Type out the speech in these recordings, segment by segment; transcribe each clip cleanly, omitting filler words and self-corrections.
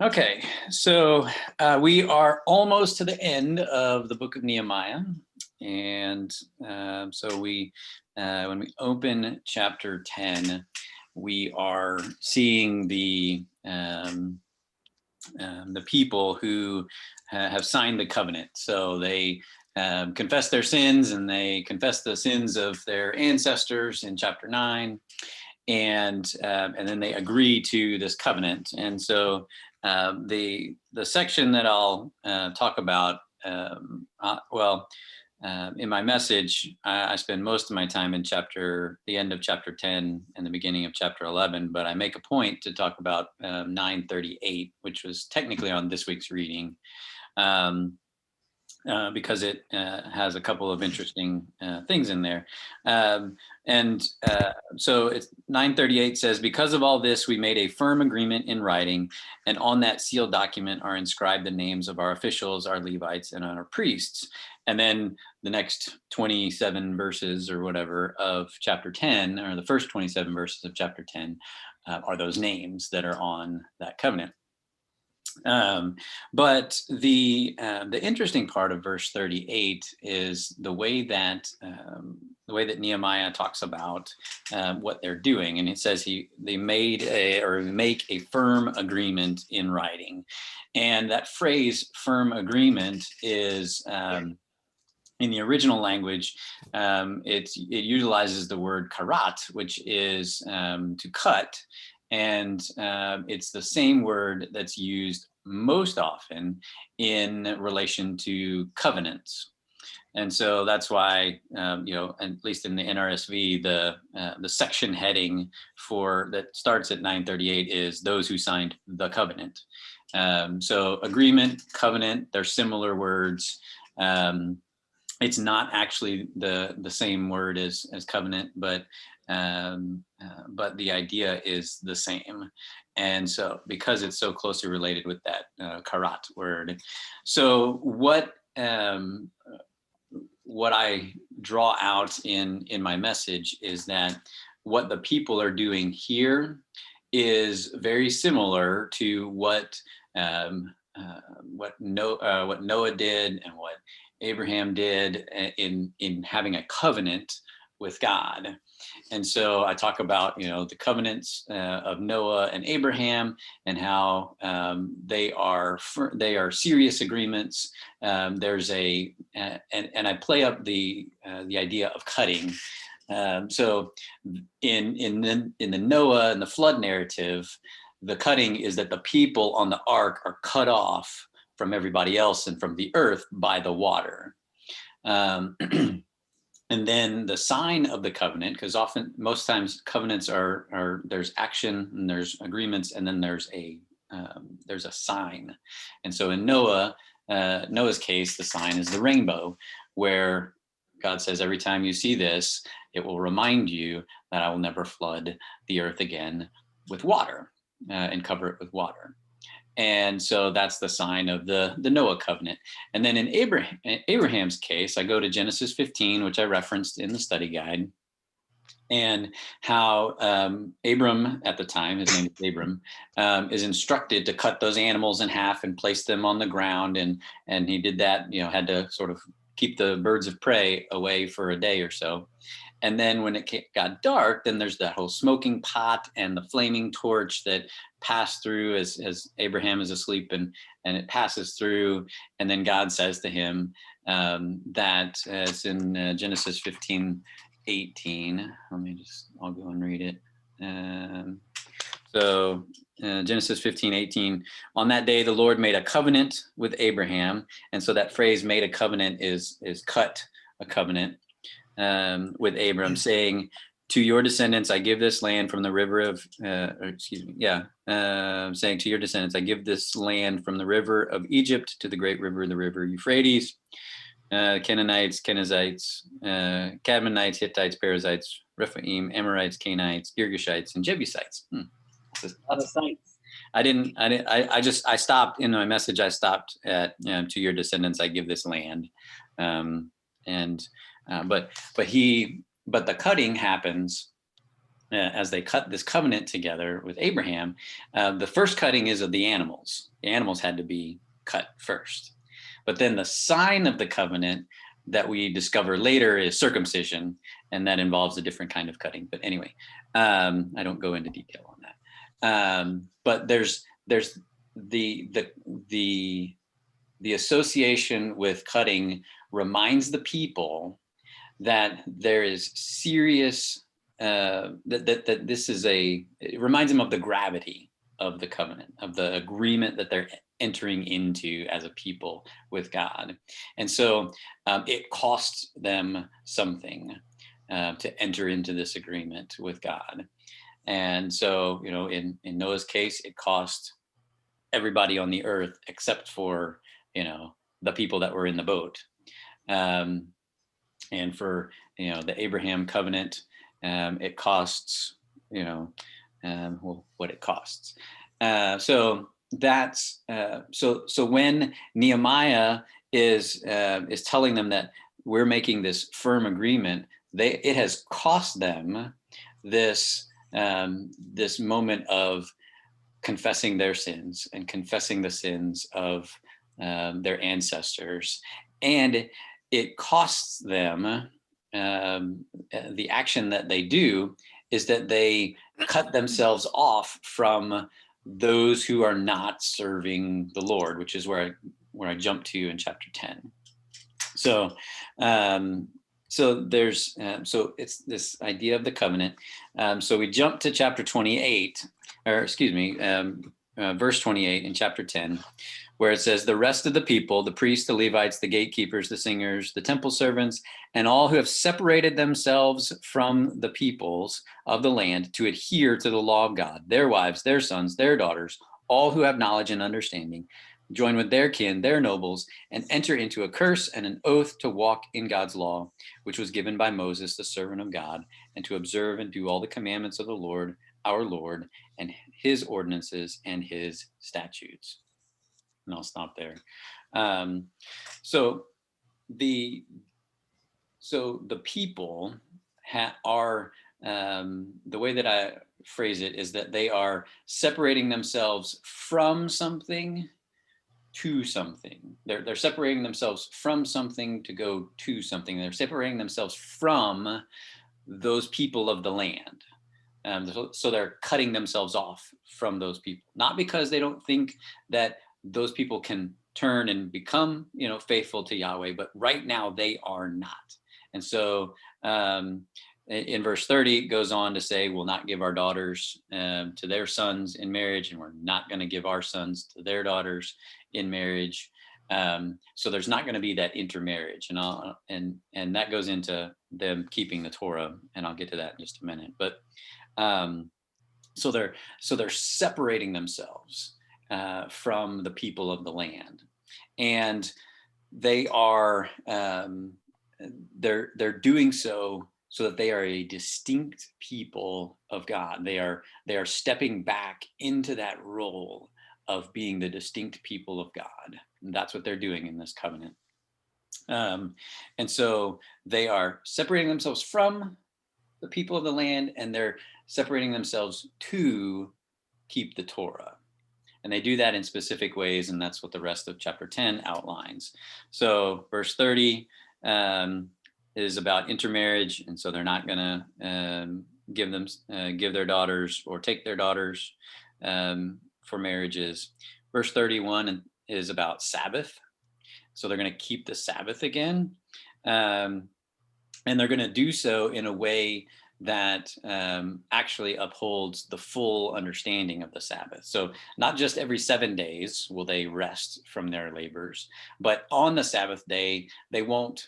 Okay, so we are almost to the end of the book of Nehemiah, and so when we open chapter 10, we are seeing the people who have signed the covenant. So they confess their sins, and they confess the sins of their ancestors in chapter 9, and then they agree to this covenant. And so the section that I'll talk about, in my message, I spend most of my time in the end of chapter 10 and the beginning of chapter 11, but I make a point to talk about 9:38, which was technically on this week's reading, because it has a couple of interesting things in there. So it's 9:38 says, because of all this, we made a firm agreement in writing, and on that sealed document are inscribed the names of our officials, our Levites, and our priests. And then the next 27 verses or whatever of chapter 10, or the first 27 verses of chapter 10, are those names that are on that covenant. But the interesting part of verse 38 is the way that Nehemiah talks about what they're doing, and it says they make a firm agreement in writing, and that phrase "firm agreement" is in the original language, it utilizes the word karat, which is to cut. And it's the same word that's used most often in relation to covenants. And so that's why, at least in the NRSV, the section heading that starts at 9:38 is those who signed the covenant. So agreement, covenant, they're similar words. It's not actually the same word as covenant, but the idea is the same. And so because it's so closely related with that karat word. So what I draw out in my message is that what the people are doing here is very similar to what Noah did and what Abraham did in having a covenant with God. And so I talk about, the covenants of Noah and Abraham, and how they are serious agreements. There's and I play up the idea of cutting. So in the Noah and the flood narrative, the cutting is that the people on the ark are cut off from everybody else and from the earth by the water. And then the sign of the covenant, because most times covenants are there's action and there's agreements, and then there's a sign. And so in Noah's case, the sign is the rainbow, where God says, every time you see this, it will remind you that I will never flood the earth again with water and cover it with water. And so that's the sign of the Noah covenant. And then in Abraham's case, I go to Genesis 15, which I referenced in the study guide, and how Abram, at the time, his name is Abram, is instructed to cut those animals in half and place them on the ground. And he did that, had to sort of keep the birds of prey away for a day or so. And then when it got dark, then there's that whole smoking pot and the flaming torch that passed through as Abraham is asleep, and it passes through. And then God says to him that, it's in Genesis 15:18. I'll go and read it. So Genesis 15:18, on that day, the Lord made a covenant with Abraham. And so that phrase "made a covenant" is cut a covenant with Abram, saying, to your descendants, I give this land from the river of, saying to your descendants, I give this land from the river of Egypt to the great river, the river Euphrates, Canaanites, Kenizzites, Cadmonites, Hittites, Perizzites, Rephaim, Amorites, Canaanites, Girgashites, and Jebusites. I stopped in my message. I stopped at, to your descendants, I give this land. But the cutting happens as they cut this covenant together with Abraham, the first cutting is of the animals. The animals had to be cut first. But then the sign of the covenant that we discover later is circumcision, and that involves a different kind of cutting. But anyway, I don't go into detail on that. But there's the association with cutting reminds the people that there is serious that this is it reminds them of the gravity of the covenant, of the agreement that they're entering into as a people with God. And so it costs them something to enter into this agreement with God. And so, in Noah's case, it cost everybody on the earth except for, the people that were in the boat. And for, the Abraham covenant, it costs, what it costs. So that's so when Nehemiah is telling them that we're making this firm agreement, it has cost them this this moment of confessing their sins and confessing the sins of their ancestors, and it costs them the action that they do is that they cut themselves off from those who are not serving the Lord, which is where I jump to in chapter 10. So there's so it's this idea of the covenant. So we jump to chapter 28, or excuse me, verse 28 in chapter 10, where it says, the rest of the people, the priests, the Levites, the gatekeepers, the singers, the temple servants, and all who have separated themselves from the peoples of the land to adhere to the law of God, their wives, their sons, their daughters, all who have knowledge and understanding, join with their kin, their nobles, and enter into a curse and an oath to walk in God's law, which was given by Moses, the servant of God, and to observe and do all the commandments of the Lord, our Lord, and his ordinances and his statutes. And I'll stop there. So the people are, the way that I phrase it is that they are separating themselves from something to something. They're separating themselves from something to go to something. They're separating themselves from those people of the land. So they're cutting themselves off from those people, not because they don't think that those people can turn and become, faithful to Yahweh, but right now they are not. And so in verse 30, it goes on to say, we'll not give our daughters to their sons in marriage, and we're not going to give our sons to their daughters in marriage. So there's not going to be that intermarriage, and that goes into them keeping the Torah, and I'll get to that in just a minute. But so they're separating themselves from the people of the land, and they are they're doing so that they are a distinct people of God. They are stepping back into that role of being the distinct people of God. And that's what they're doing in this covenant. And so they are separating themselves from the people of the land, and they're separating themselves to keep the Torah. And they do that in specific ways, and that's what the rest of chapter 10 outlines. So verse 30 is about intermarriage, and so they're not going to give their daughters or take their daughters for marriages. Verse 31 is about Sabbath. So they're going to keep the Sabbath again. And they're going to do so in a way that actually upholds the full understanding of the Sabbath. So not just every 7 days will they rest from their labors, but on the Sabbath day, they won't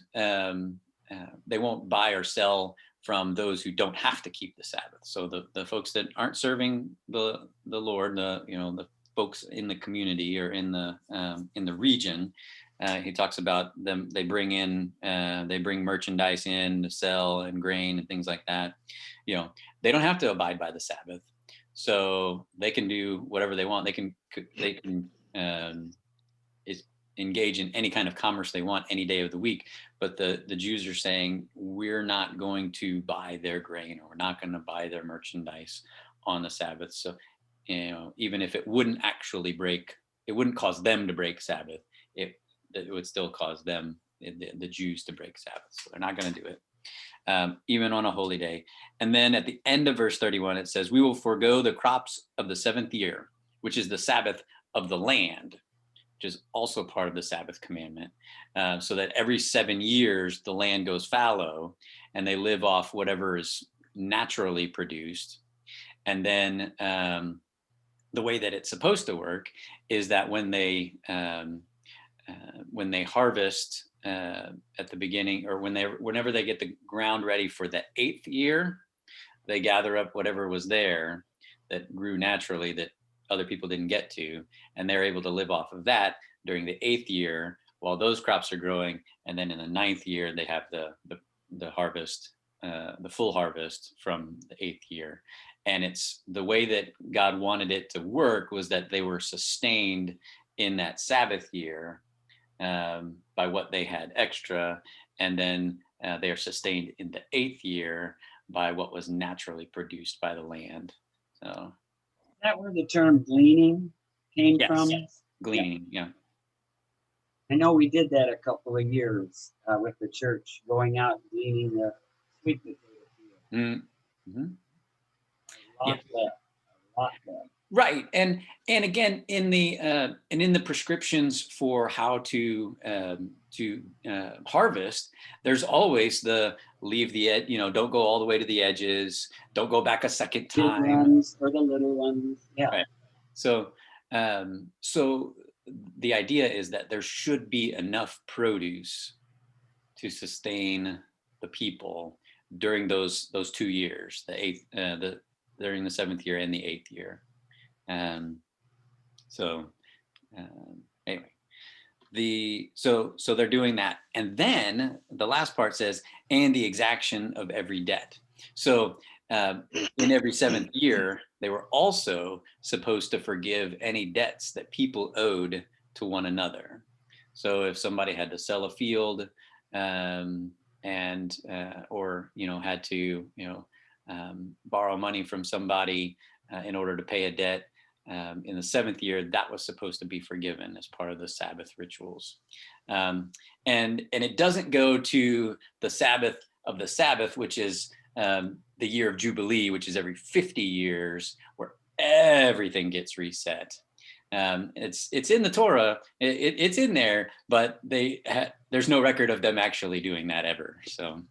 buy or sell from those who don't have to keep the Sabbath. So the folks that aren't serving the Lord, the folks in the community or in the region, he talks about them. They bring merchandise in to sell and grain and things like that. They don't have to abide by the Sabbath, so they can do whatever they want. They can engage in any kind of commerce they want any day of the week. But the Jews are saying, we're not going to buy their grain, or we're not going to buy their merchandise on the Sabbath. So, even if it wouldn't actually break, it wouldn't cause them to break Sabbath. It would still cause them, the Jews, to break Sabbath. So they're not going to do it, even on a holy day. And then at the end of verse 31, it says, we will forego the crops of the 7th year, which is the Sabbath of the land, which is also part of the Sabbath commandment, so that every 7 years the land goes fallow and they live off whatever is naturally produced. And then the way that it's supposed to work is that when they harvest at the beginning, or whenever they get the ground ready for the 8th year, they gather up whatever was there that grew naturally that other people didn't get to, and they're able to live off of that during the 8th year while those crops are growing. And then in the 9th year, they have the harvest, the full harvest from the 8th year. And it's the way that God wanted it to work, was that they were sustained in that Sabbath year by what they had extra, and then they are sustained in the 8th year by what was naturally produced by the land. So Is that where the term gleaning came yes, from? gleaning, yeah. I know we did that a couple of years with the church, going out and gleaning the sweet potato field. Mm-hmm. A lot left. Right, and again, in the prescriptions for how to harvest, there's always the leave the edge, don't go all the way to the edges, don't go back a second time. Big ones or the little ones, yeah. Right. So the idea is that there should be enough produce to sustain the people during those 2 years, during the 7th year and the 8th year. Anyway, so they're doing that. And then the last part says, and the exaction of every debt. So in every 7th year, they were also supposed to forgive any debts that people owed to one another. So if somebody had to sell a field, or had to borrow money from somebody in order to pay a debt, in the 7th year, that was supposed to be forgiven as part of the Sabbath rituals. And it doesn't go to the Sabbath of the Sabbath, which is the year of Jubilee, which is every 50 years, where everything gets reset. It's in the Torah, it's in there, but there's no record of them actually doing that ever. So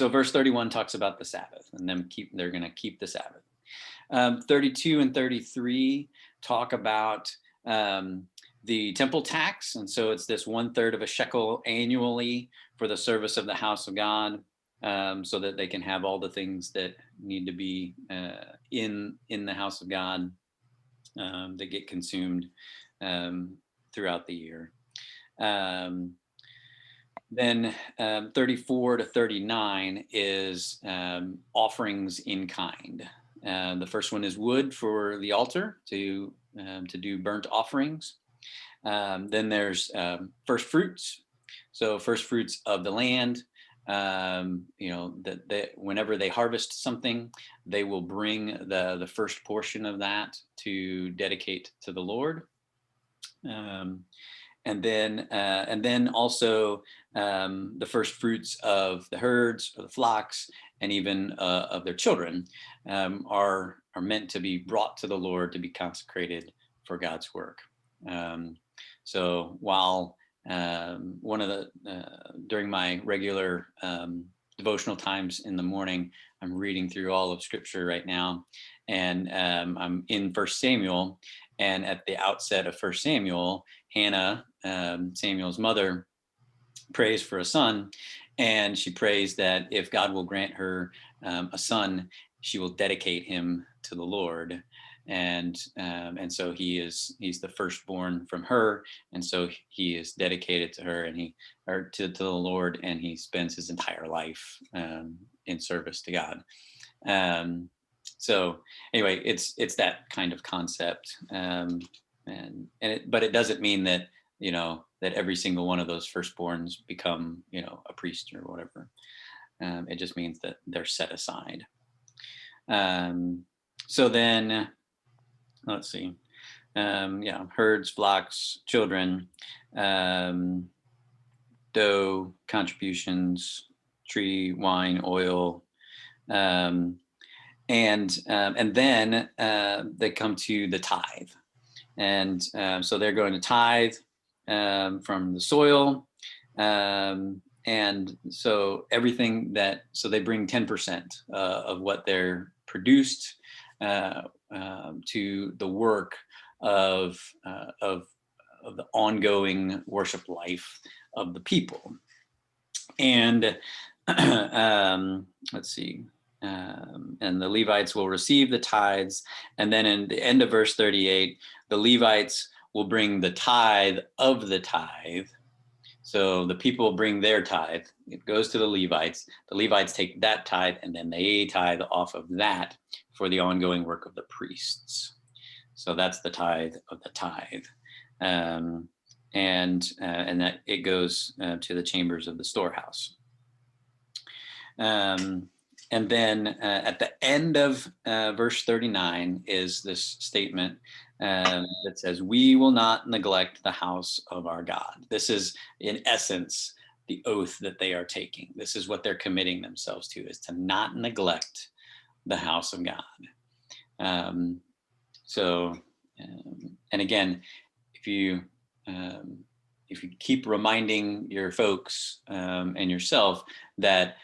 verse 31 talks about the Sabbath, and they're going to keep the Sabbath. 32 and 33 talk about the temple tax, and so it's this 1/3 of a shekel annually for the service of the house of God, so that they can have all the things that need to be in the house of God that get consumed throughout the year. Then 34 to 39 is offerings in kind. The first one is wood for the altar to do burnt offerings. Then there's first fruits. So first fruits of the land. Whenever they harvest something, they will bring the first portion of that to dedicate to the Lord. And then also the first fruits of the herds or the flocks, and even of their children, are meant to be brought to the Lord to be consecrated for God's work. So while one of the during my regular devotional times in the morning, I'm reading through all of Scripture right now, and I'm in 1 Samuel, and at the outset of 1 Samuel, Hannah, Samuel's mother, prays for a son, and she prays that if God will grant her a son, she will dedicate him to the Lord. And so he's the firstborn from her, and so he is dedicated to her, and to the Lord, and he spends his entire life in service to God. So anyway, it's that kind of concept, but it doesn't mean that that every single one of those firstborns become a priest or whatever. It just means that they're set aside. So then, let's see. Herds, flocks, children, dough, contributions, tree, wine, oil, and then they come to the tithe, and so they're going to tithe from the soil, and so so they bring 10% of what they're produced to the work of the ongoing worship life of the people. And let's see. And the Levites will receive the tithes. And then in the end of verse 38, the Levites will bring the tithe of the tithe. So the people bring their tithe. It goes to the Levites. The Levites take that tithe and then they tithe off of that for the ongoing work of the priests. So that's the tithe of the tithe. And that it goes to the chambers of the storehouse. And then at the end of verse 39 is this statement that says, "We will not neglect the house of our God." This is, in essence, the oath that they are taking. This is what they're committing themselves to, is to not neglect the house of God. And again, if you keep reminding your folks and yourself that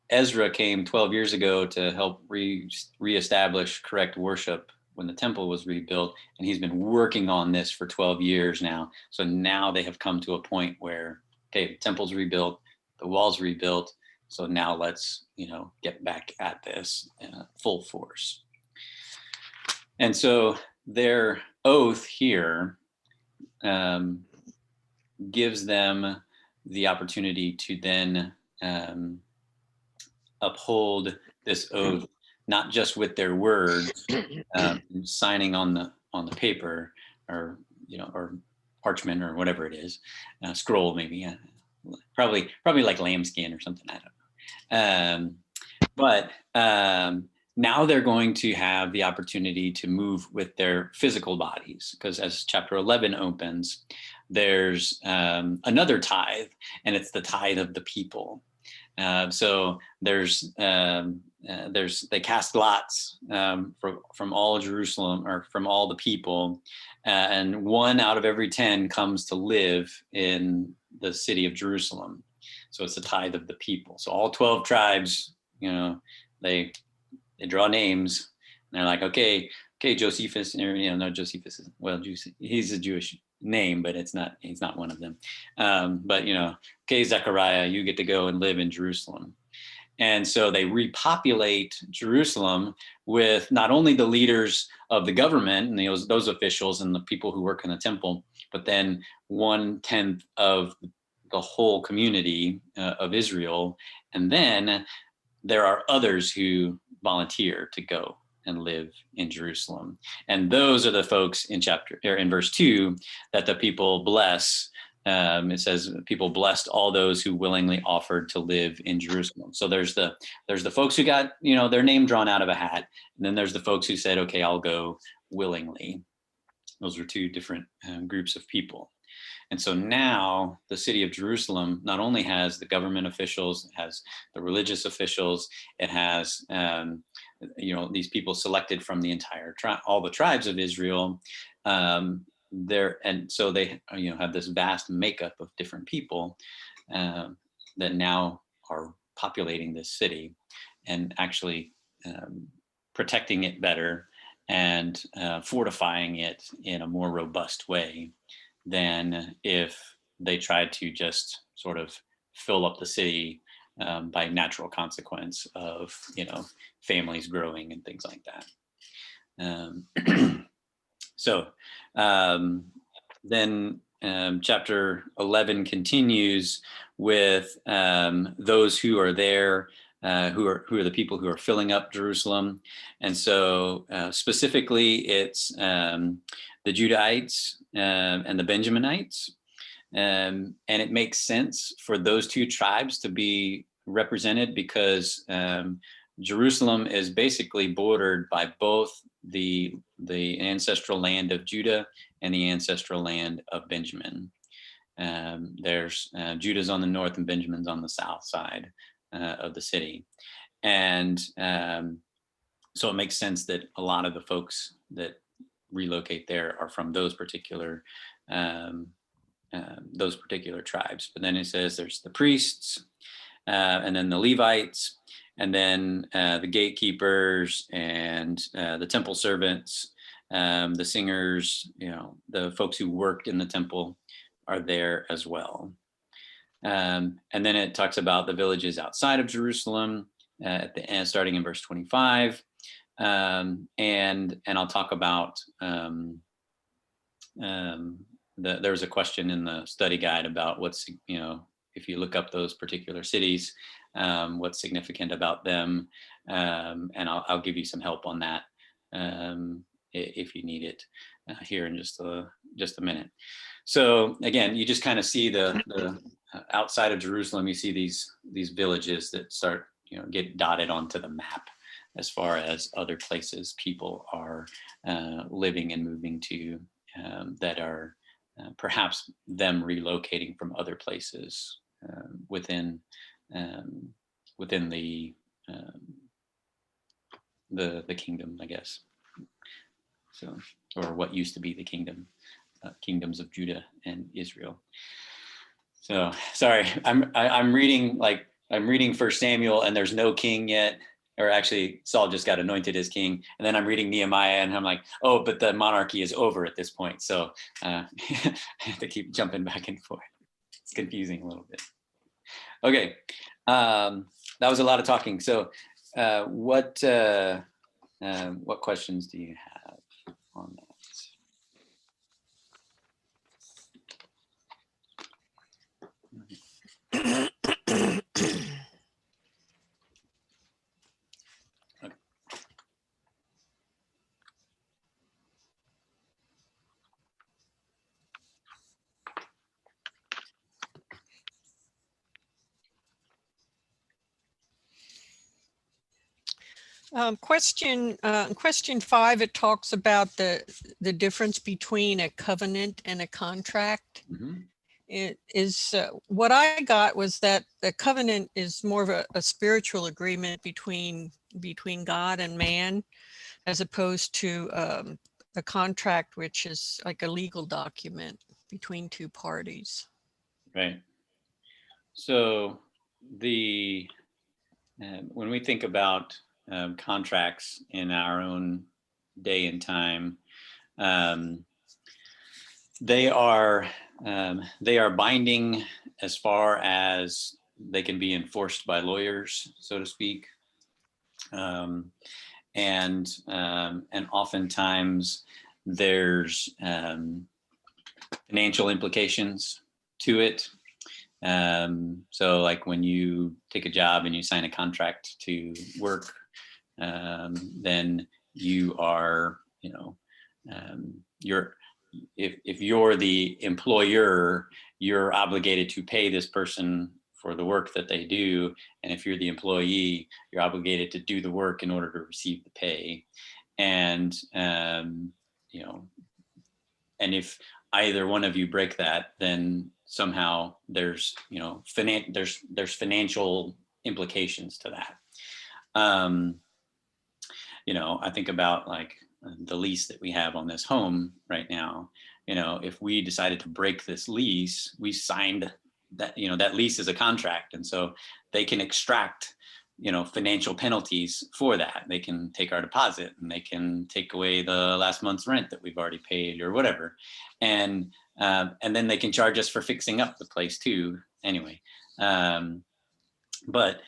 Ezra came 12 years ago to help reestablish correct worship when the temple was rebuilt, and he's been working on this for 12 years now. So now they have come to a point where, okay, the temple's rebuilt, the wall's rebuilt, so now let's get back at this full force. And so their oath here gives them the opportunity to then uphold this oath, not just with their words, signing on the paper, or or parchment, or whatever it is, scroll maybe, probably like lambskin or something, I don't know. But now they're going to have the opportunity to move with their physical bodies, because as chapter 11 opens, there's another tithe, and it's the tithe of the people. So they cast lots from all Jerusalem, or from all the people, and 1 out of every 10 comes to live in the city of Jerusalem. So it's the tithe of the people. So all 12 tribes, they draw names, and they're like, okay, Josephus, no, Josephus is, well, he's a Jewish name, but he's not one of them. But okay, Zechariah, you get to go and live in Jerusalem. And so they repopulate Jerusalem with not only the leaders of the government and those officials and the people who work in the temple, but then 1/10 of the whole community of Israel. And then there are others who volunteer to go and live in Jerusalem. And those are the folks in verse 2 that the people bless. It says people blessed all those who willingly offered to live in Jerusalem. So there's the folks who got their name drawn out of a hat, and then there's the folks who said, okay, I'll go willingly. Those are two different groups of people. And so now the city of Jerusalem not only has the government officials, it has the religious officials, it has these people selected from the entire all the tribes of Israel. And so they have this vast makeup of different people that now are populating this city and actually protecting it better and fortifying it in a more robust way than if they tried to just sort of fill up the city by natural consequence of families growing and things like that. So then chapter 11 continues with those who are there who are the people who are filling up Jerusalem. And so specifically, it's the Judahites and the Benjaminites. And it makes sense for those two tribes to be represented because Jerusalem is basically bordered by both the ancestral land of Judah and the ancestral land of Benjamin. There's Judah's on the north and Benjamin's on the south side of the city. And so it makes sense that a lot of the folks that relocate there are from those particular tribes. But then it says there's the priests, and then the Levites, and then the gatekeepers and the temple servants, the singers, the folks who worked in the temple are there as well. And then it talks about the villages outside of Jerusalem at the end, starting in verse 25. And I'll talk about there was a question in the study guide about what's, if you look up those particular cities, what's significant about them. And I'll give you some help on that if you need it here in just a minute. So again, you just kind of see the outside of Jerusalem, you see these villages that start, get dotted onto the map as far as other places people are living and moving to that are perhaps them relocating from other places within the kingdom, I guess. So, or what used to be the kingdoms of Judah and Israel. So sorry, I'm reading First Samuel, and there's no king yet. Or actually, Saul just got anointed as king, and then I'm reading Nehemiah, and I'm like, oh, but the monarchy is over at this point. So I have to keep jumping back and forth. It's confusing a little bit. Okay, that was a lot of talking. So what questions do you have on that? Question 5, it talks about the difference between a covenant and a contract. Mm-hmm. It is what I got was that the covenant is more of a spiritual agreement between God and man, as opposed to a contract, which is like a legal document between two parties. Right. So when we think about contracts in our own day and time, they are binding as far as they can be enforced by lawyers, so to speak, and oftentimes there's financial implications to it. So like when you take a job and you sign a contract to work, then you are, if you're the employer, you're obligated to pay this person for the work that they do. And if you're the employee, you're obligated to do the work in order to receive the pay. And, and if either one of you break that, then somehow there's there's financial implications to that. I think about like the lease that we have on this home right now. If we decided to break this lease, we signed that, that lease is a contract, and so they can extract financial penalties for that. They can take our deposit, and they can take away the last month's rent that we've already paid or whatever, and then they can charge us for fixing up the place too anyway. But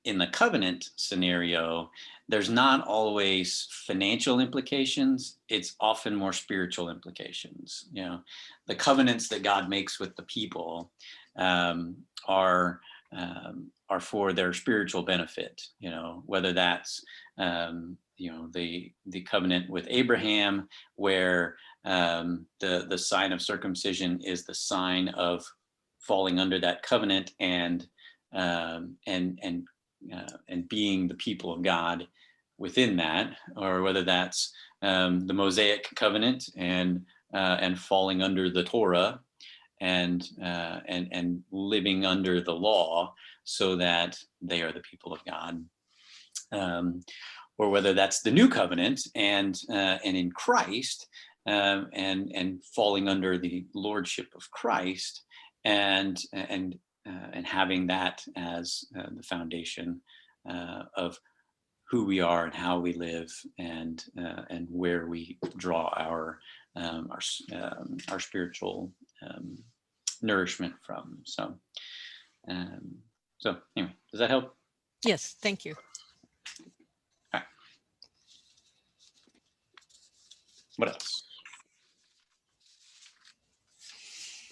in the covenant scenario, there's not always financial implications. It's often more spiritual implications. The covenants that God makes with the people are are for their spiritual benefit. Whether that's the covenant with Abraham, where the sign of circumcision is the sign of falling under that covenant and being the people of God within that, or whether that's the Mosaic covenant and falling under the Torah and living under the law so that they are the people of God, or whether that's the new covenant and in Christ, and falling under the lordship of Christ and having that as the foundation of who we are and how we live and where we draw our spiritual nourishment from. So anyway, does that help? Yes, thank you. All right. What else?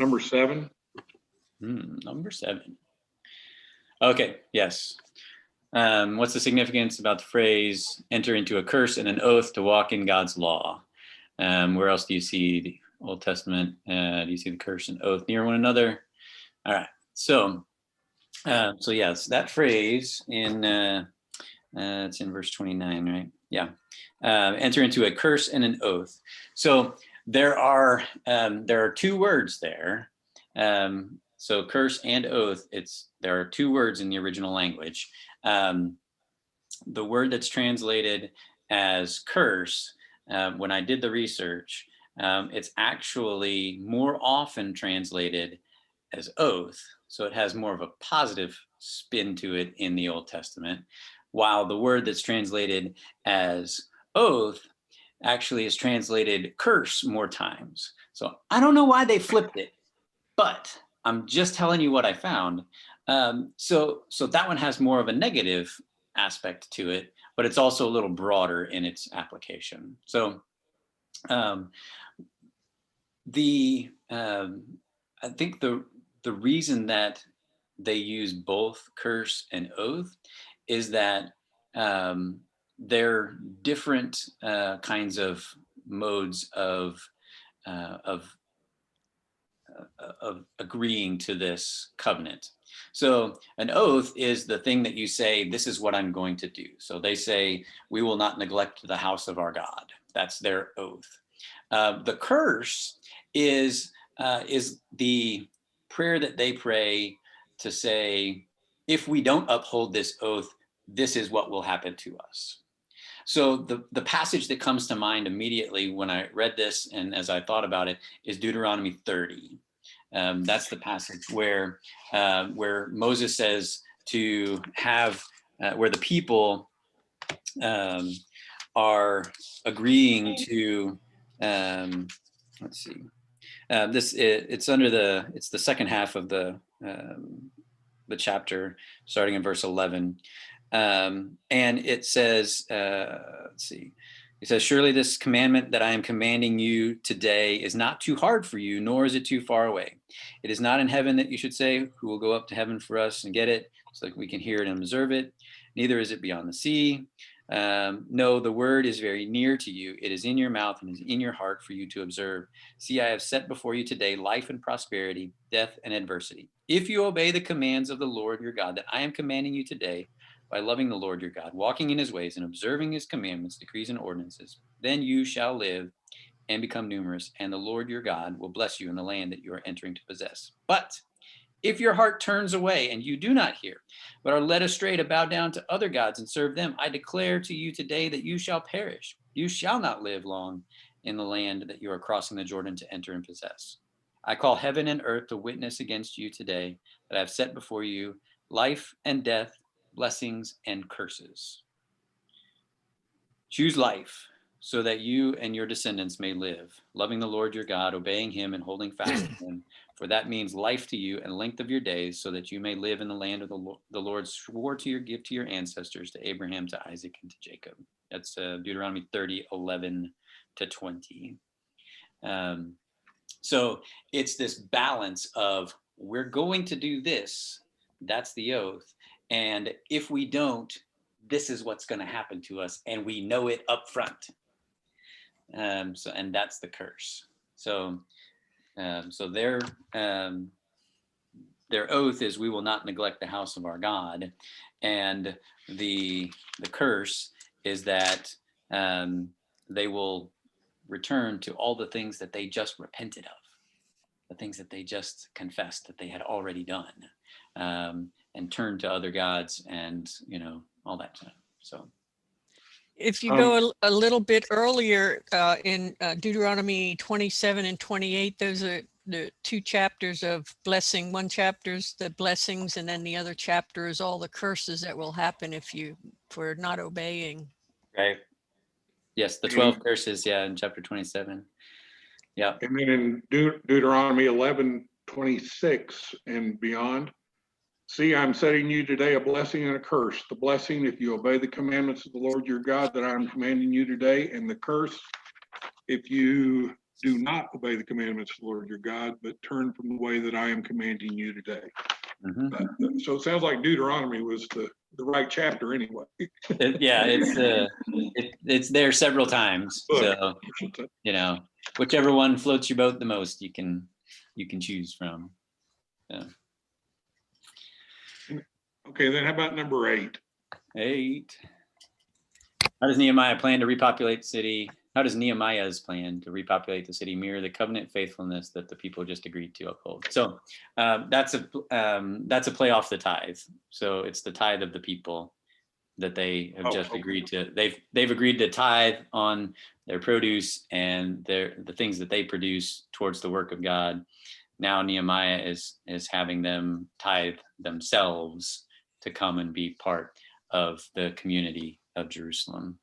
Number 7. Number 7. Okay, yes. What's the significance about the phrase enter into a curse and an oath to walk in God's law? Where else do you see the Old Testament? Do you see the curse and oath near one another? All right. So yes, that phrase in it's in verse 29, right? Yeah. Enter into a curse and an oath. So there are 2 words there. So curse and oath. There are 2 words in the original language. The word that's translated as curse, when I did the research, it's actually more often translated as oath. So it has more of a positive spin to it in the Old Testament, while the word that's translated as oath actually is translated curse more times. So I don't know why they flipped it, but I'm just telling you what I found. So that one has more of a negative aspect to it, but it's also a little broader in its application. So I think the reason that they use both curse and oath is that they're different kinds of modes of agreeing to this covenant. So an oath is the thing that you say, this is what I'm going to do. So they say, we will not neglect the house of our God. That's their oath. The curse is the prayer that they pray to say, if we don't uphold this oath, this is what will happen to us. So the passage that comes to mind immediately when I read this and as I thought about it is Deuteronomy 30. That's the passage where Moses says to have, where the people are agreeing to, let's see, it's the second half of the chapter, starting in verse 11. And it says, let's see, it says, surely this commandment that I am commanding you today is not too hard for you, nor is it too far away. It is not in heaven that you should say, who will go up to heaven for us and get it, so that we can hear it and observe it. Neither is it beyond the sea. No, the word is very near to you. It is in your mouth and is in your heart for you to observe. See, I have set before you today life and prosperity, death and adversity. If you obey the commands of the Lord your God that I am commanding you today, by loving the Lord your God, walking in his ways and observing his commandments, decrees, and ordinances, then you shall live and become numerous, and the Lord your God will bless you in the land that you are entering to possess. But if your heart turns away and you do not hear, but are led astray to bow down to other gods and serve them, I declare to you today that you shall perish. You shall not live long in the land that you are crossing the Jordan to enter and possess. I call heaven and earth to witness against you today that I have set before you life and death, blessings and curses. Choose life so that you and your descendants may live, loving the Lord your God, obeying him and holding fast to him. For that means life to you and length of your days, so that you may live in the land of the Lord swore to give to your ancestors, to Abraham, to Isaac, and to Jacob. That's Deuteronomy 30, 11 to 20. So it's this balance of, we're going to do this, That's the oath. And if we don't, this is what's going to happen to us, and we know it up front. And that's the curse. So their oath is, we will not neglect the house of our God, and the curse is that they will return to all the things that they just repented of, the things that they just confessed that they had already done, and turn to other gods, and all that stuff. So if you go a little bit earlier in Deuteronomy 27 and 28, those are the two chapters of blessing. One chapter is the blessings, and then the other chapter is all the curses that will happen for not obeying. right. Yes, the 12 curses, in chapter 27. Yeah. And then in Deuteronomy 11:26 and beyond, see, I'm setting you today a blessing and a curse. The blessing, if you obey the commandments of the Lord your God that I am commanding you today, and the curse, if you do not obey the commandments of the Lord your God, but turn from the way that I am commanding you today. Mm-hmm. So it sounds like Deuteronomy was the right chapter anyway. It's there several times. So whichever one floats your boat the most, you can choose from. So. Okay, then how about number 8? 8. How does Nehemiah plan to repopulate the city? How does Nehemiah's plan to repopulate the city mirror the covenant faithfulness that the people just agreed to uphold? So that's a play off the tithe. So it's the tithe of the people that they have just agreed to. They've agreed to tithe on their produce and the things that they produce towards the work of God. Now Nehemiah is having them tithe themselves to come and be part of the community of Jerusalem.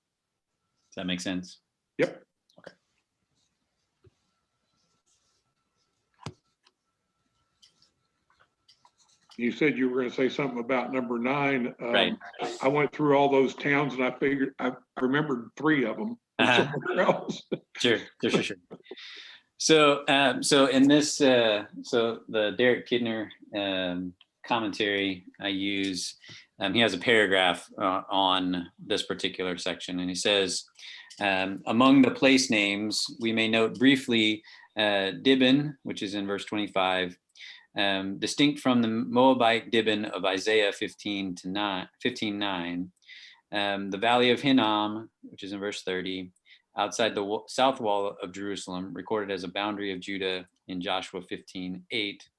Does that make sense? Yep. Okay. You said you were going to say something about number 9. Right. I went through all those towns and I figured I remembered 3 of them. Somewhere else. Sure. So in this, so the Derek Kidner commentary I use, he has a paragraph on this particular section, and he says, among the place names, we may note briefly Dibon, which is in verse 25, distinct from the Moabite Dibon of Isaiah 15:9, the valley of Hinnom, which is in verse 30, outside the south wall of Jerusalem, recorded as a boundary of Judah in Joshua 15:8.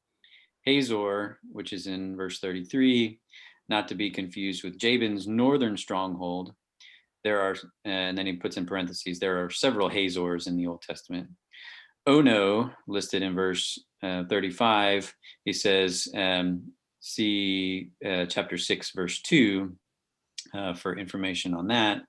Hazor, which is in verse 33, not to be confused with Jabin's northern stronghold. There are, and then he puts in parentheses, there are several Hazors in the Old Testament. Ono, listed in verse 35, he says, see chapter 6, verse 2 for information on that.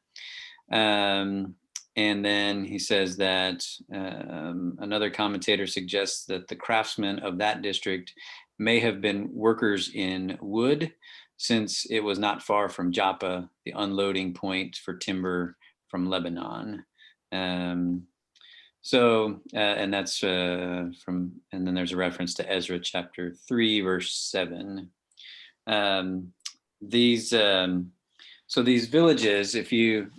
And then he says that another commentator suggests that the craftsmen of that district may have been workers in wood, since it was not far from Joppa, the unloading point for timber from Lebanon. And that's and then there's a reference to Ezra chapter 3, verse 7. These villages, if you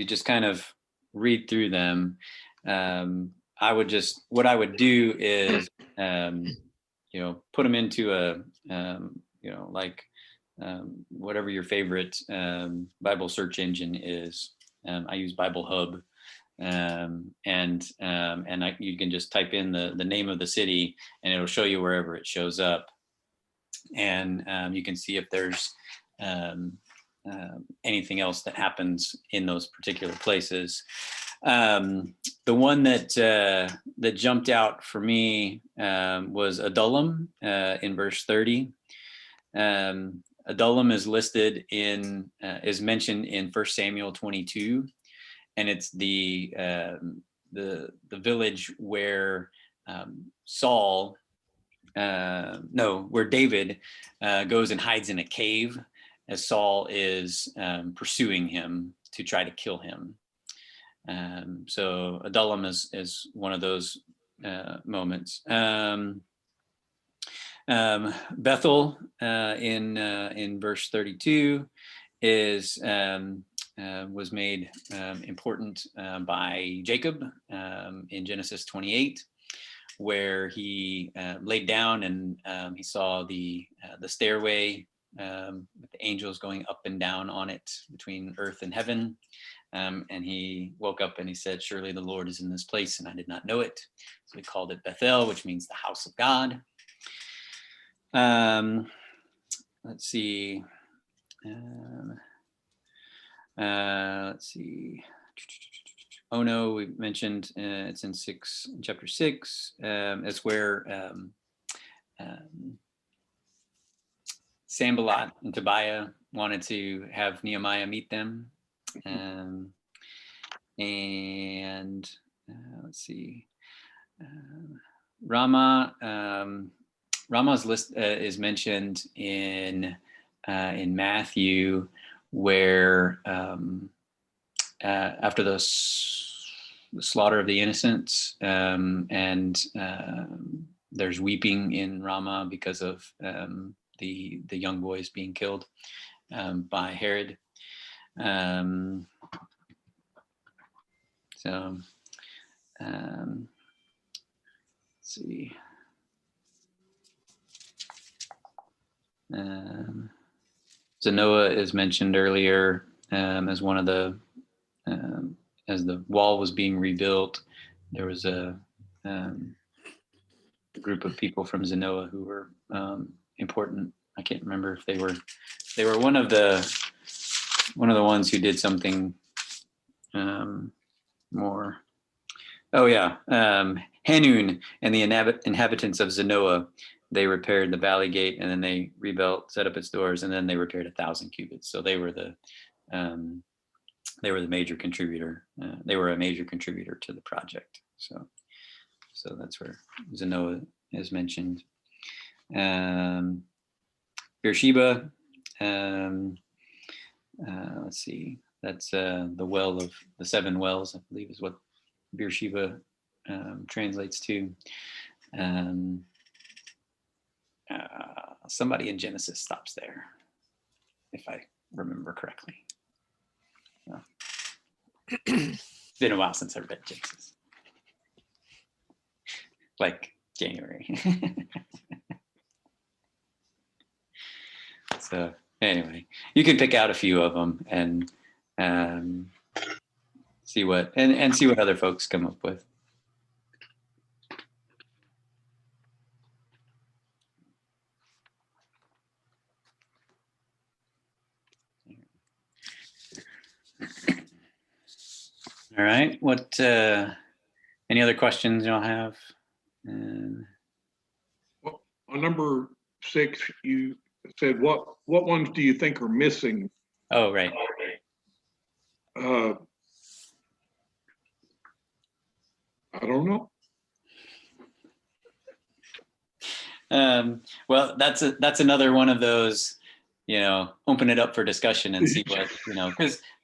just kind of read through them, what I would do is, put them into a, whatever your favorite Bible search engine is. I use Bible Hub, and you can just type in the name of the city, and it'll show you wherever it shows up, and you can see if there's anything else that happens in those particular places. The one that jumped out for me was Adullam in verse 30. Adullam is listed is mentioned in 1 Samuel 22, and it's the village where where David goes and hides in a cave as Saul is pursuing him to try to kill him. So Adullam is one of those moments. Bethel in verse 32 is was made important by Jacob in Genesis 28, where he laid down and he saw the stairway with the angels going up and down on it between earth and heaven. And he woke up and he said, surely the Lord is in this place, and I did not know it. So he called it Bethel, which means the house of God. Let's see. Let's see. Ono, we mentioned it's in chapter 6. It's where Sanballat and Tobiah wanted to have Nehemiah meet them. And let's see. Ramah's list is mentioned in Matthew, where after the slaughter of the innocents, and there's weeping in Ramah because of the young boys being killed by Herod. Let's see. Zanoah is mentioned earlier as one of the, as the wall was being rebuilt. There was a group of people from Zanoah who were important. I can't remember if they were one of the ones who did something more. Oh yeah, Hanun and the inhabitants of Zanoah, they repaired the valley gate, and then they rebuilt, set up its doors, and then they repaired 1,000 cubits. So they were the major contributor. They were a major contributor to the project. So that's where Zanoah is mentioned. Beersheba. Let's see. That's the well of the 7 wells, I believe, is what Beersheba translates to. Somebody in Genesis stops there, if I remember correctly. It's been a while since I read Genesis, like January. So anyway, you can pick out a few of them and see what other folks come up with. All right. What? Any other questions y'all have? Well, on number 6, you said what ones do you think are missing? Oh, right. I don't know. Well, that's another one of those, open it up for discussion and see what,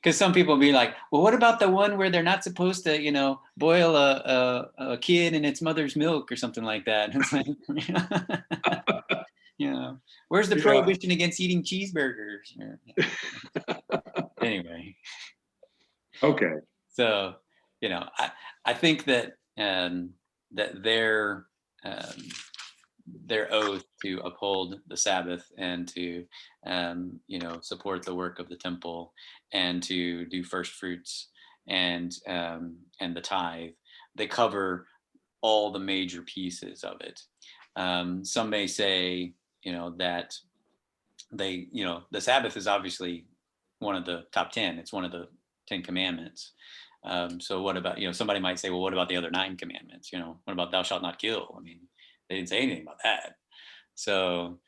because some people be like, well, what about the one where they're not supposed to, boil a kid in its mother's milk or something like that? It's like, where's the prohibition against eating cheeseburgers? Anyway. Okay. So, I think that that their oath to uphold the Sabbath and to support the work of the temple and to do first fruits and the tithe, they cover all the major pieces of it. Some may say that the Sabbath is obviously one of the top 10. It's one of the 10 commandments. So what about, somebody might say, well, what about the other 9 commandments? What about thou shalt not kill? I mean, they didn't say anything about that. So,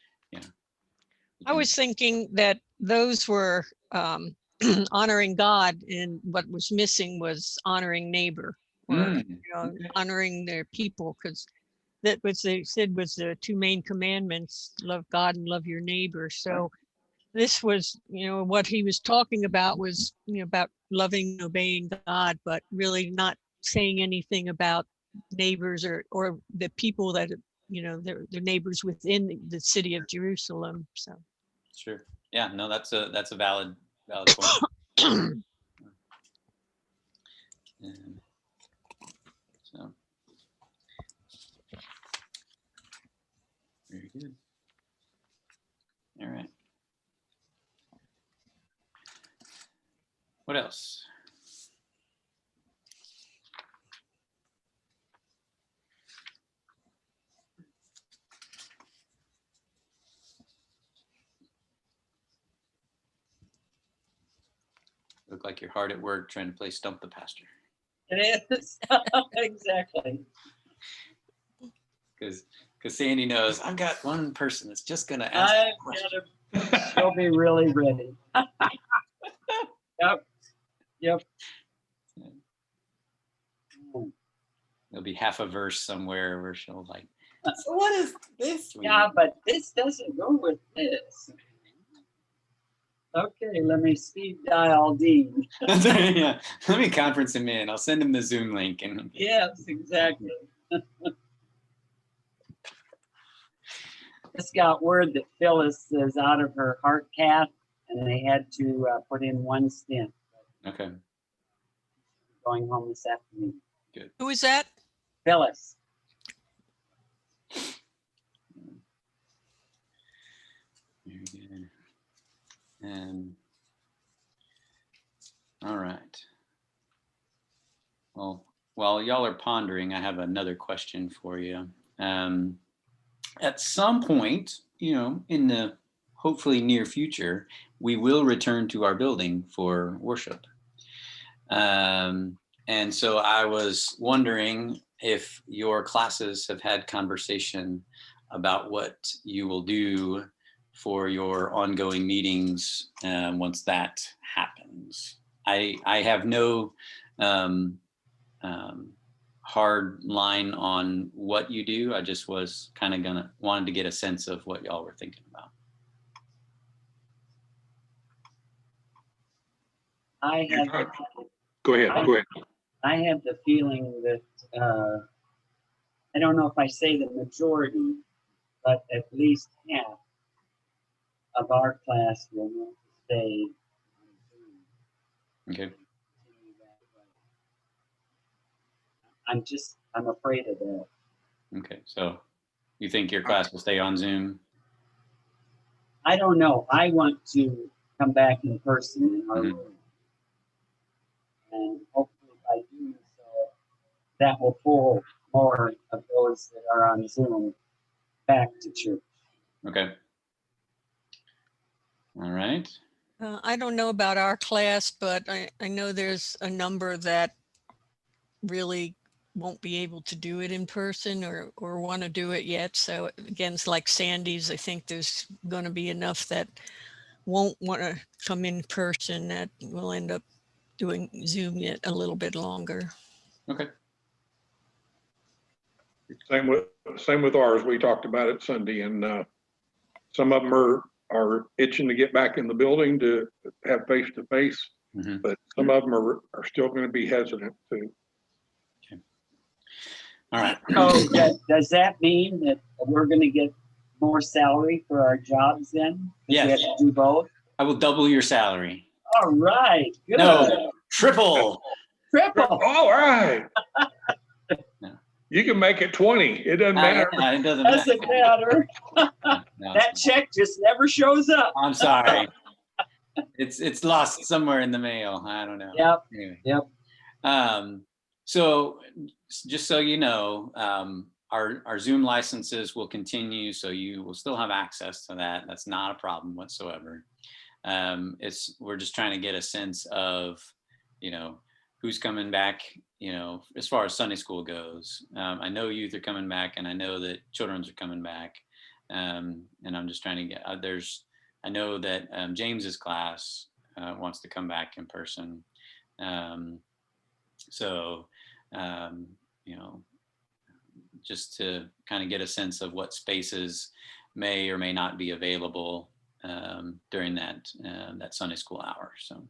I was thinking that those were honoring God, and what was missing was honoring neighbor, or honoring their people, because that was, they said, was the 2 main commandments: love God and love your neighbor. So this was, what he was talking about was, about loving and obeying God, but really not saying anything about neighbors or the people that their neighbors within the city of Jerusalem. So Sure. Yeah, no, that's a valid point. And so very good. All right. What else? Look like you're hard at work trying to play Stump the Pastor. It is. Exactly. Because Sandy knows I've got one person that's just going to ask a question. She'll be really ready. Yep. Yep. There'll be half a verse somewhere where she'll like, so what is this? Yeah, but this doesn't go with this. Okay, let me speed dial Dean. Yeah, let me conference him in. I'll send him the Zoom link. And Yes, exactly. Just got word that Phyllis is out of her heart cath, and they had to put in one stent. okay, Going home this afternoon. who is that? Phyllis. very good. All right. Well, while y'all are pondering, I have another question for you. At some point, in the hopefully near future, we will return to our building for worship. And so I was wondering if your classes have had conversation about what you will do for your ongoing meetings once that happens. I have no hard line on what you do. I just was kind of wanted to get a sense of what y'all were thinking about. Go ahead. I have the feeling that I don't know if I say the majority, but at least half of our class will want to stay. Okay. I'm afraid of that. Okay. So you think your class will stay on Zoom? I don't know. I want to come back in person in our room. And hopefully by doing so, that will pull more of those that are on Zoom back to church. Okay. All right. I don't know about our class, but I know there's a number that really won't be able to do it in person or want to do it yet. So again, it's like Sandy's. I think there's going to be enough that won't want to come in person that will end up doing Zoom yet a little bit longer. Okay. Same with ours. We talked about it Sunday, and some of them are itching to get back in the building to have face to face, but some of them are still going to be hesitant too. Okay. All right. So does that mean that we're going to get more salary for our jobs then? Yes. We have to do both? I will double your salary. All right. Good. No, triple. All right. No. You can make it 20. It doesn't matter. Yeah, it doesn't matter. No, that check just never shows up. I'm sorry. It's lost somewhere in the mail. I don't know. Yep. Anyway. Yep. So just so you know, our Zoom licenses will continue, so you will still have access to that. That's not a problem whatsoever. We're just trying to get a sense of, who's coming back, as far as Sunday school goes. I know youth are coming back, and I know that children's are coming back. And I'm just trying to get, I know that James's class wants to come back in person. Just to kind of get a sense of what spaces may or may not be available during that Sunday school hour. So,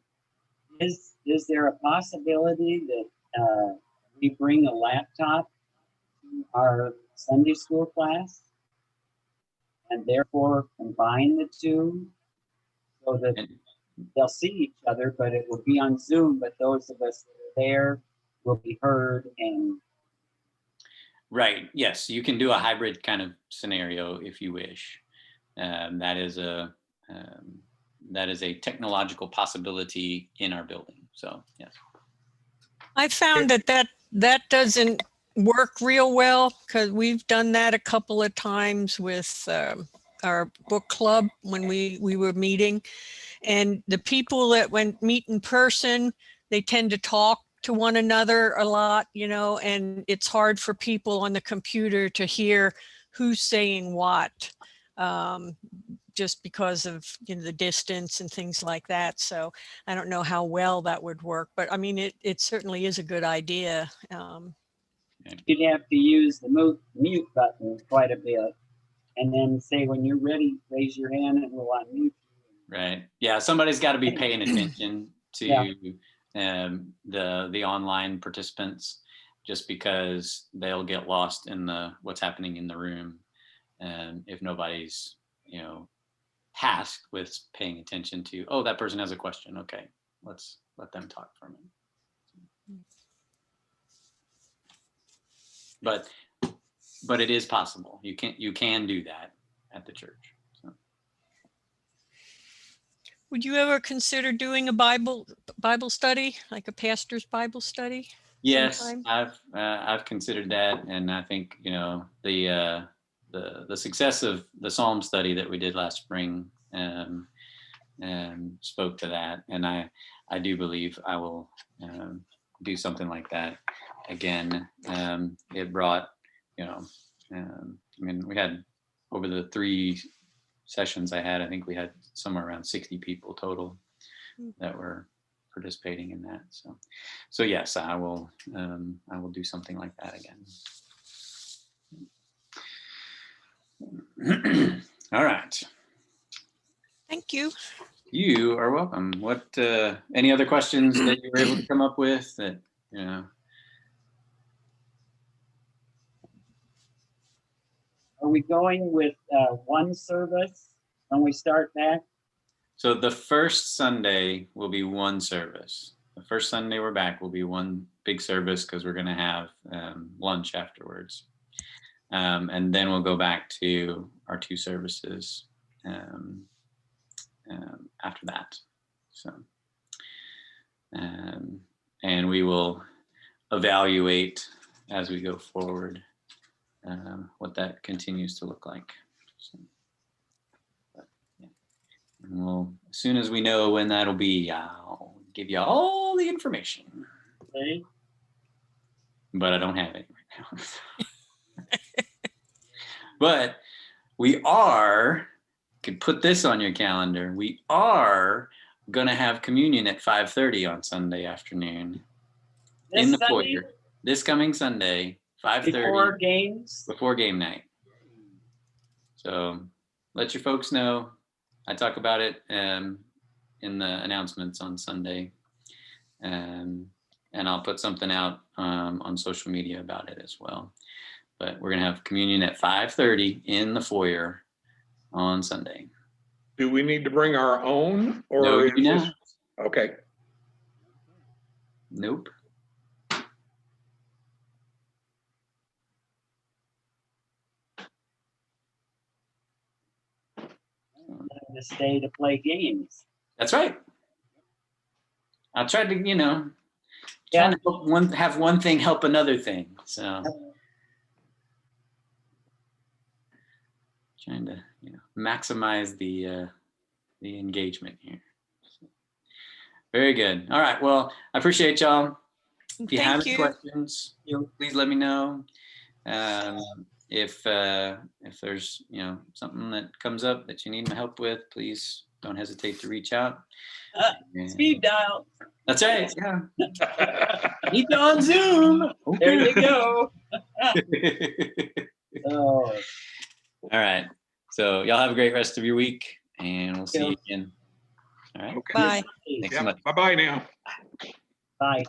is there a possibility that we bring a laptop to our Sunday school class, and therefore combine the two so that And- they'll see each other, but it will be on Zoom, but those of us that are there will be heard and Right. Yes, you can do a hybrid kind of scenario if you wish. That is a technological possibility in our building. So yes. I found that doesn't work real well because we've done that a couple of times with our book club when we were meeting, and the people that went meet in person, they tend to talk to one another a lot, and it's hard for people on the computer to hear who's saying what, just because of the distance and things like that. So I don't know how well that would work, but I mean, it certainly is a good idea. you'd have to use the mute button quite a bit. And then say, when you're ready, raise your hand and we'll unmute you. Right. Yeah. Somebody's got to be paying attention to Yeah. the online participants, just because they'll get lost in what's happening in the room, and if nobody's tasked with paying attention to, oh, that person has a question. Okay, let's let them talk for a minute. But it is possible. You can do that at the church. So. Would you ever consider doing a Bible study, like a pastor's Bible study? Yes, sometime? I've considered that, and I think the success of the Psalm study that we did last spring spoke to that, and I do believe I will do something like that again. It brought I mean, we had, over the 3 sessions I had, I think we had somewhere around 60 people total that were participating in that. So yes, I will do something like that again. All right. Thank you. You are welcome. What any other questions that you were able to come up with that Are we going with one service when we start back? So the first Sunday will be one service. The first Sunday we're back will be one big service, because we're going to have lunch afterwards. And then we'll go back to our 2 services after that. So, and we will evaluate as we go forward what that continues to look like. So, and we'll, as soon as we know when that'll be, I'll give you all the information. Okay. But I don't have any right now. But we could put this on your calendar. We are going to have communion at 5:30 on Sunday afternoon in the foyer. This coming Sunday, 5:30. Before games? Before game night. So let your folks know. I talk about it in the announcements on Sunday. And I'll put something out on social media about it as well. But we're going to have communion at 5:30 in the foyer on Sunday. Do we need to bring our own, or No, is you this not. okay? Nope. To stay to play games. That's right. I tried to, trying to have one thing help another thing. So trying to, maximize the engagement here. So, very good. All right. Well, I appreciate y'all. If you have any questions, please let me know. If there's something that comes up that you need my help with, please don't hesitate to reach out. Speed dial. That's right. Yeah. Meet you on Zoom. Okay. There you go. All right. So y'all have a great rest of your week, and we'll see you again. All right. Okay. Bye. Thanks so much. Bye-bye now. Bye.